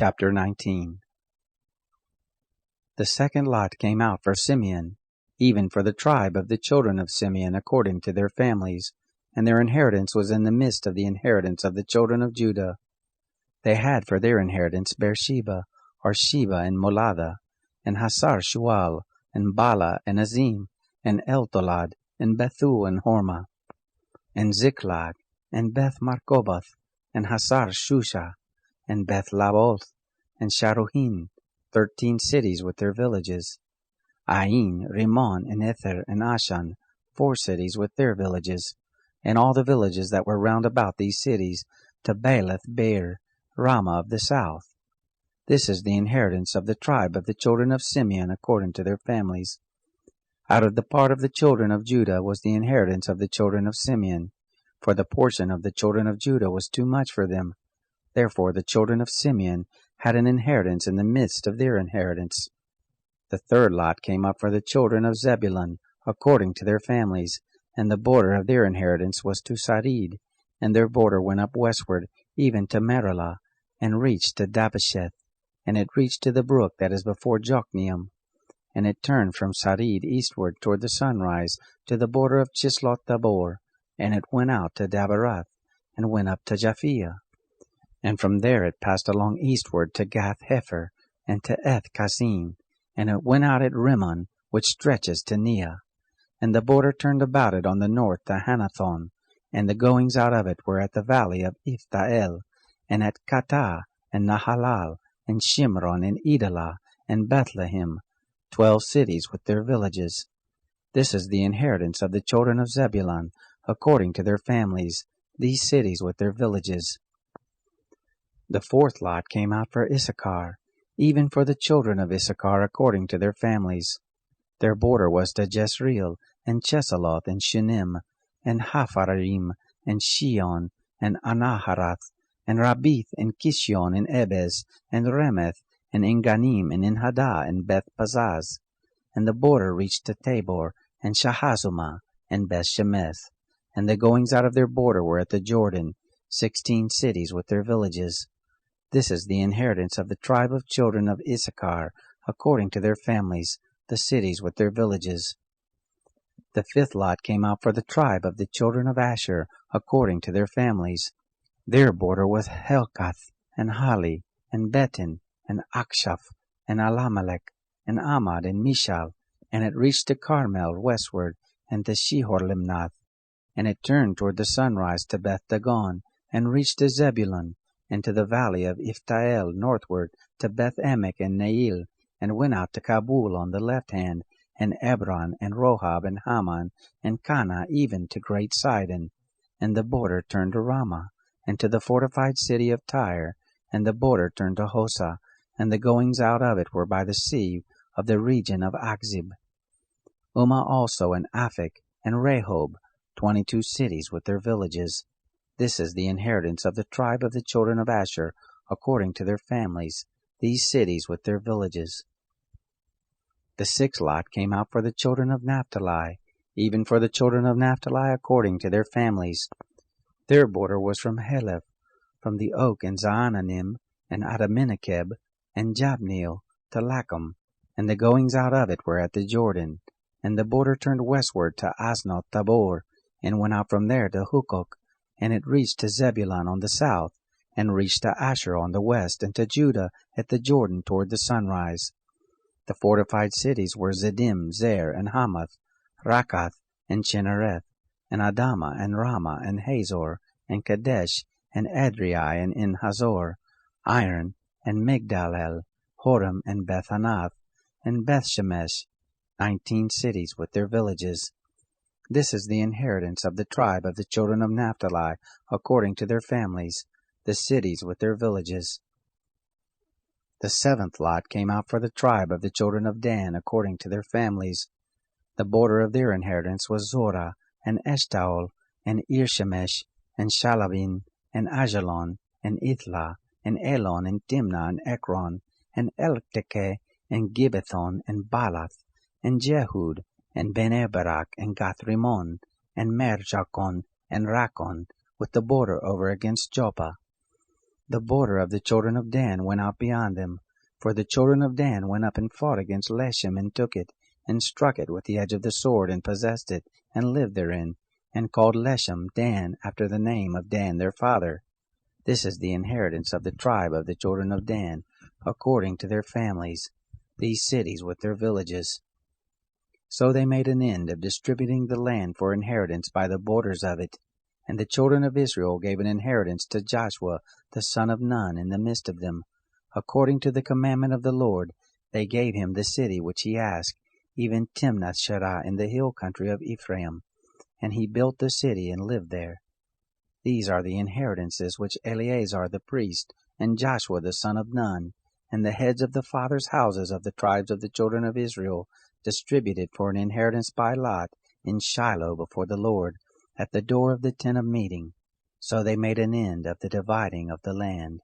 Chapter 19. The second lot came out for Simeon, even for the tribe of the children of Simeon according to their families, and their inheritance was in the midst of the inheritance of the children of Judah. They had for their inheritance Beersheba, or Sheba, and Molada, and Hasar Shual, and Bala, and Azim, and Eltolad, and Bethu, and Hormah, and Ziklag, and Beth Markoboth, and Hasar Shusha, and Beth Laboth, and Sharuhin, 13 cities with their villages. Ain, Rimmon, and Ether, and Ashan, 4 cities with their villages, and all the villages that were round about these cities, to Baalath Beer, Ramah of the south. This is the inheritance of the tribe of the children of Simeon according to their families. Out of the part of the children of Judah was the inheritance of the children of Simeon, for the portion of the children of Judah was too much for them. Therefore the children of Simeon had an inheritance in the midst of their inheritance. The third lot came up for the children of Zebulun, according to their families, and the border of their inheritance was to Sarid, and their border went up westward, even to Merilah, and reached to Dabbesheth, and it reached to the brook that is before Jokneam, and it turned from Sarid eastward toward the sunrise to the border of Chislot-Tabor, and it went out to Daberath, and went up to Japhia. And from there it passed along eastward to Gath-Hepher, and to Eth-Kassin, and it went out at Rimmon, which stretches to Neah. And the border turned about it on the north to Hanathon, and the goings out of it were at the valley of Iftael, and at Katah, and Nahalal, and Shimron, and Edalah, and Bethlehem, 12 cities with their villages. This is the inheritance of the children of Zebulun, according to their families, these cities with their villages. The fourth lot came out for Issachar, even for the children of Issachar according to their families. Their border was to Jezreel, and Chesalloth, and Shunem, and Hapharaim, and Shion, and Anaharath, and Rabith, and Kishion, and Ebez, and Remeth, and Enganim, and Enhadah, and Beth Pazaz. And the border reached to Tabor, and Shahazumah, and Beth Shemeth. And the goings out of their border were at the Jordan, 16 cities with their villages. This is the inheritance of the tribe of children of Issachar, according to their families, the cities with their villages. The fifth lot came out for the tribe of the children of Asher, according to their families. Their border was Helkath, and Hali, and Betin, and Akshaph, and Alamelech, and Amad, and Mishal, and it reached to Carmel westward, and to Shihor-Limnath, and it turned toward the sunrise to Beth Dagon, and reached to Zebulun, and to the valley of Iftael northward to Beth Emek and Nail, and went out to Kabul on the left hand, and Ebron, and Rohab, and Haman, and Cana, even to great Sidon. And the border turned to Ramah, and to the fortified city of Tyre, and the border turned to Hosa, and the goings out of it were by the sea of the region of Achzib. Ummah also, and Aphek, and Rehob, 22 cities with their villages. This is the inheritance of the tribe of the children of Asher, according to their families, these cities with their villages. The sixth lot came out for the children of Naphtali, even for the children of Naphtali according to their families. Their border was from Heleph, from the oak and Zaananim, and Adaminakeb, and Jabneel, to Lachum, and the goings out of it were at the Jordan. And the border turned westward to Asnoth Tabor, and went out from there to Hukok, and it reached to Zebulun on the south, and reached to Asher on the west, and to Judah at the Jordan toward the sunrise. The fortified cities were Ziddim, Zer, and Hamath, Rakath, and Chinnereth, and Adamah, and Ramah, and Hazor, and Kadesh, and Adriai, and En-Hazor, Iron, and Migdal-el, Horem, and Beth-Anath, and Beth-Shemesh, 19 cities with their villages. This is the inheritance of the tribe of the children of Naphtali, according to their families, the cities with their villages. The seventh lot came out for the tribe of the children of Dan, according to their families. The border of their inheritance was Zorah, and Eshtaol, and Irshemesh, and Shalabin, and Ajalon, and Ithla, and Elon, and Timnah, and Ekron, and Eltekeh, and Gibbethon, and Baalath, and Jehud, and Ben-Eberak, and Gath-Rimmon, and Merjakon, and Rakon, with the border over against Joppa. The border of the children of Dan went out beyond them, for the children of Dan went up and fought against Leshem, and took it, and struck it with the edge of the sword, and possessed it, and lived therein, and called Leshem Dan, after the name of Dan their father. This is the inheritance of the tribe of the children of Dan, according to their families, these cities with their villages. So they made an end of distributing the land for inheritance by the borders of it. And the children of Israel gave an inheritance to Joshua the son of Nun in the midst of them. According to the commandment of the Lord, they gave him the city which he asked, even Timnath-Serah in the hill country of Ephraim. And he built the city and lived there. These are the inheritances which Eleazar the priest, and Joshua the son of Nun, and the heads of the fathers' houses of the tribes of the children of Israel, distributed for an inheritance by lot in Shiloh before the Lord, at the door of the tent of meeting. So they made an end of the dividing of the land.